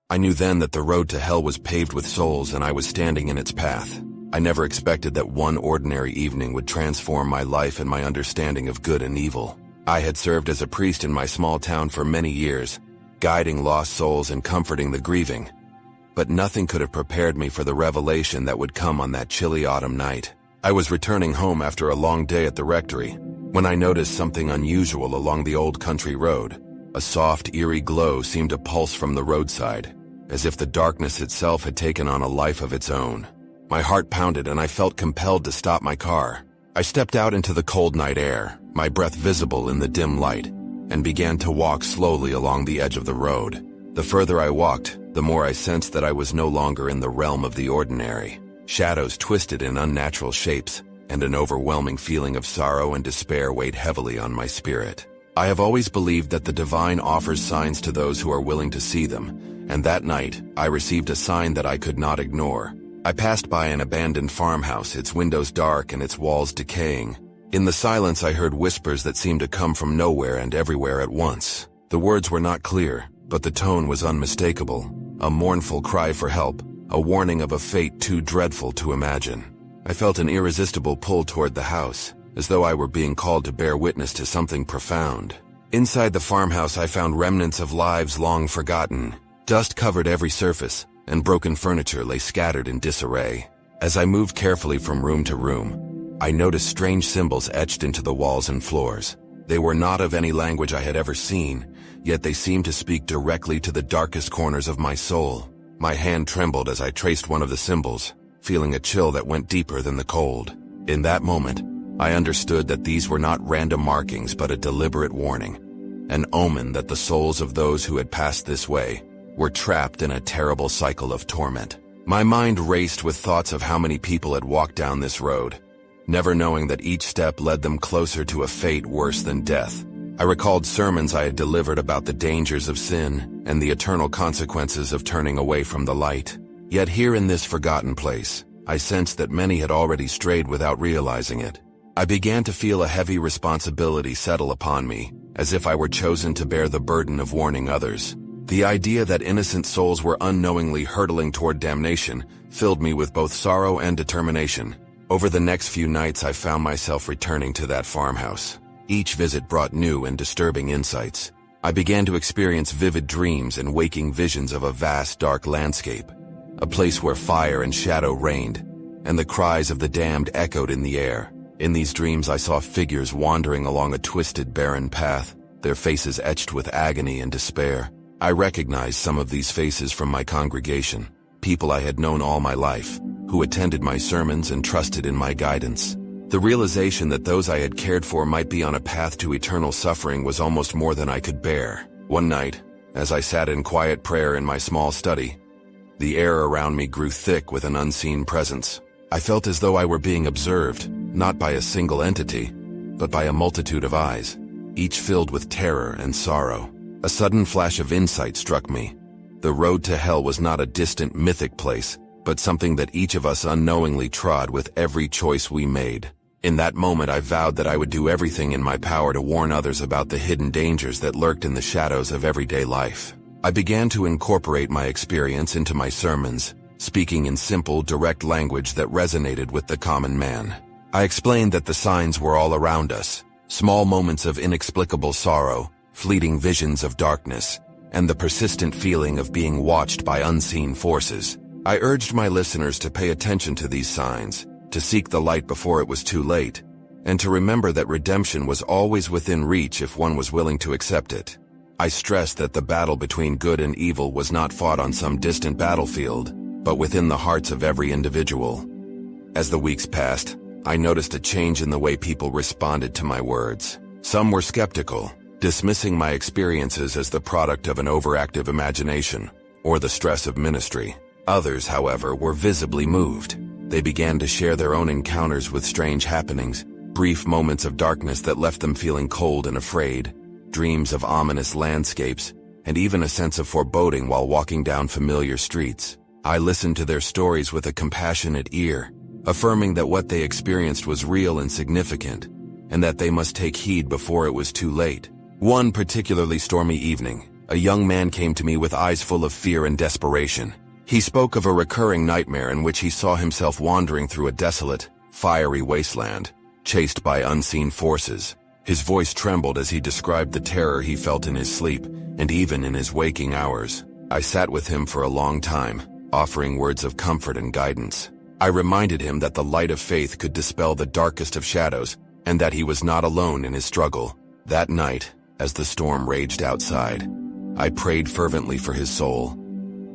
I knew then that the road to hell was paved with souls and I was standing in its path. I never expected that one ordinary evening would transform my life and my understanding of good and evil. I had served as a priest in my small town for many years, guiding lost souls and comforting the grieving. But nothing could have prepared me for the revelation that would come on that chilly autumn night. I was returning home after a long day at the rectory, when I noticed something unusual along the old country road. A soft, eerie glow seemed to pulse from the roadside, as if the darkness itself had taken on a life of its own. My heart pounded and I felt compelled to stop my car. I stepped out into the cold night air, my breath visible in the dim light, and began to walk slowly along the edge of the road. The further I walked, the more I sensed that I was no longer in the realm of the ordinary. Shadows twisted in unnatural shapes, and an overwhelming feeling of sorrow and despair weighed heavily on my spirit. I have always believed that the divine offers signs to those who are willing to see them, and that night, I received a sign that I could not ignore. I passed by an abandoned farmhouse, its windows dark and its walls decaying. In the silence, I heard whispers that seemed to come from nowhere and everywhere at once. The words were not clear, but the tone was unmistakable. A mournful cry for help, a warning of a fate too dreadful to imagine. I felt an irresistible pull toward the house, as though I were being called to bear witness to something profound. Inside the farmhouse, I found remnants of lives long forgotten. Dust covered every surface, and broken furniture lay scattered in disarray. As I moved carefully from room to room, I noticed strange symbols etched into the walls and floors. They were not of any language I had ever seen, yet they seemed to speak directly to the darkest corners of my soul. My hand trembled as I traced one of the symbols, feeling a chill that went deeper than the cold. In that moment, I understood that these were not random markings but a deliberate warning, an omen that the souls of those who had passed this way were trapped in a terrible cycle of torment. My mind raced with thoughts of how many people had walked down this road, never knowing that each step led them closer to a fate worse than death. I recalled sermons I had delivered about the dangers of sin and the eternal consequences of turning away from the light. Yet here in this forgotten place, I sensed that many had already strayed without realizing it. I began to feel a heavy responsibility settle upon me, as if I were chosen to bear the burden of warning others. The idea that innocent souls were unknowingly hurtling toward damnation filled me with both sorrow and determination. Over the next few nights, I found myself returning to that farmhouse. Each visit brought new and disturbing insights. I began to experience vivid dreams and waking visions of a vast, dark landscape, a place where fire and shadow reigned, and the cries of the damned echoed in the air. In these dreams, I saw figures wandering along a twisted, barren path, their faces etched with agony and despair. I recognized some of these faces from my congregation, people I had known all my life, who attended my sermons and trusted in my guidance. The realization that those I had cared for might be on a path to eternal suffering was almost more than I could bear. One night, as I sat in quiet prayer in my small study, the air around me grew thick with an unseen presence. I felt as though I were being observed, not by a single entity, but by a multitude of eyes, each filled with terror and sorrow. A sudden flash of insight struck me. The road to hell was not a distant mythic place, but something that each of us unknowingly trod with every choice we made. In that moment, I vowed that I would do everything in my power to warn others about the hidden dangers that lurked in the shadows of everyday life. I began to incorporate my experience into my sermons, speaking in simple, direct language that resonated with the common man. I explained that the signs were all around us, small moments of inexplicable sorrow, fleeting visions of darkness, and the persistent feeling of being watched by unseen forces. I urged my listeners to pay attention to these signs, to seek the light before it was too late, and to remember that redemption was always within reach if one was willing to accept it. I stressed that the battle between good and evil was not fought on some distant battlefield, but within the hearts of every individual. As the weeks passed, I noticed a change in the way people responded to my words. Some were skeptical, dismissing my experiences as the product of an overactive imagination or the stress of ministry. Others, however, were visibly moved. They began to share their own encounters with strange happenings, brief moments of darkness that left them feeling cold and afraid, dreams of ominous landscapes, and even a sense of foreboding while walking down familiar streets. I listened to their stories with a compassionate ear, affirming that what they experienced was real and significant, and that they must take heed before it was too late. One particularly stormy evening, a young man came to me with eyes full of fear and desperation. He spoke of a recurring nightmare in which he saw himself wandering through a desolate, fiery wasteland, chased by unseen forces. His voice trembled as he described the terror he felt in his sleep, and even in his waking hours. I sat with him for a long time, offering words of comfort and guidance. I reminded him that the light of faith could dispel the darkest of shadows, and that he was not alone in his struggle. That night, as the storm raged outside, I prayed fervently for his soul.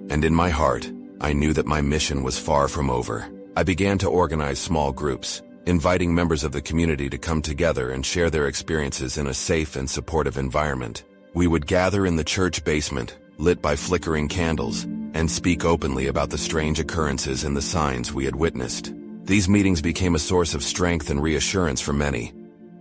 And in my heart, I knew that my mission was far from over. I began to organize small groups, inviting members of the community to come together and share their experiences in a safe and supportive environment. We would gather in the church basement, lit by flickering candles, and speak openly about the strange occurrences and the signs we had witnessed. These meetings became a source of strength and reassurance for many,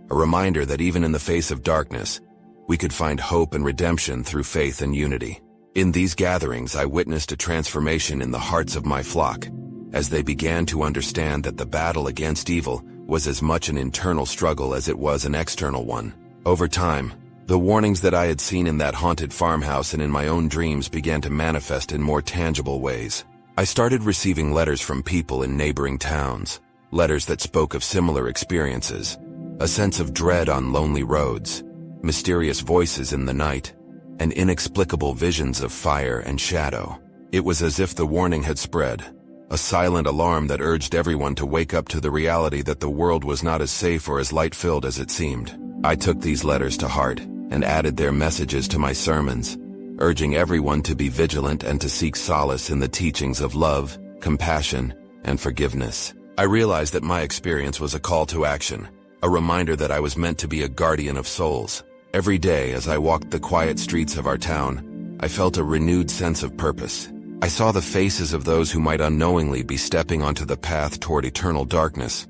a reminder that even in the face of darkness, we could find hope and redemption through faith and unity. In these gatherings, I witnessed a transformation in the hearts of my flock, as they began to understand that the battle against evil was as much an internal struggle as it was an external one. Over time, the warnings that I had seen in that haunted farmhouse and in my own dreams began to manifest in more tangible ways. I started receiving letters from people in neighboring towns, letters that spoke of similar experiences, a sense of dread on lonely roads, mysterious voices in the night, and inexplicable visions of fire and shadow. It was as if the warning had spread, a silent alarm that urged everyone to wake up to the reality that the world was not as safe or as light-filled as it seemed. I took these letters to heart and added their messages to my sermons, urging everyone to be vigilant and to seek solace in the teachings of love, compassion, and forgiveness. I realized that my experience was a call to action, a reminder that I was meant to be a guardian of souls. Every day as I walked the quiet streets of our town, I felt a renewed sense of purpose. I saw the faces of those who might unknowingly be stepping onto the path toward eternal darkness,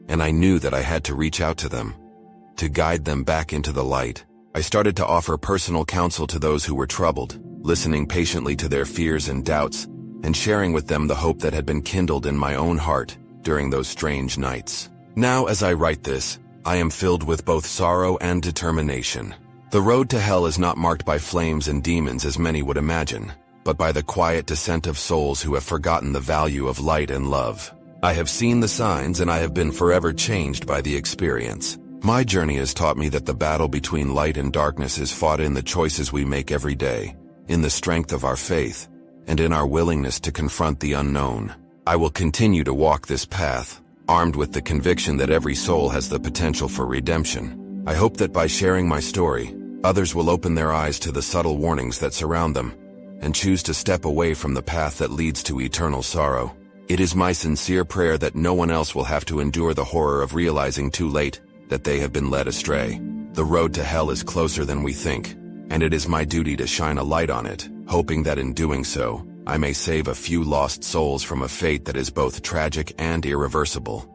and I knew that I had to reach out to them, to guide them back into the light. I started to offer personal counsel to those who were troubled, listening patiently to their fears and doubts, and sharing with them the hope that had been kindled in my own heart during those strange nights. Now, as I write this, I am filled with both sorrow and determination. The road to hell is not marked by flames and demons as many would imagine, but by the quiet descent of souls who have forgotten the value of light and love. I have seen the signs and I have been forever changed by the experience. My journey has taught me that the battle between light and darkness is fought in the choices we make every day, in the strength of our faith, and in our willingness to confront the unknown. I will continue to walk this path, armed with the conviction that every soul has the potential for redemption. I hope that by sharing my story, others will open their eyes to the subtle warnings that surround them, and choose to step away from the path that leads to eternal sorrow. It is my sincere prayer that no one else will have to endure the horror of realizing too late that they have been led astray. The road to hell is closer than we think, and it is my duty to shine a light on it, hoping that in doing so, I may save a few lost souls from a fate that is both tragic and irreversible.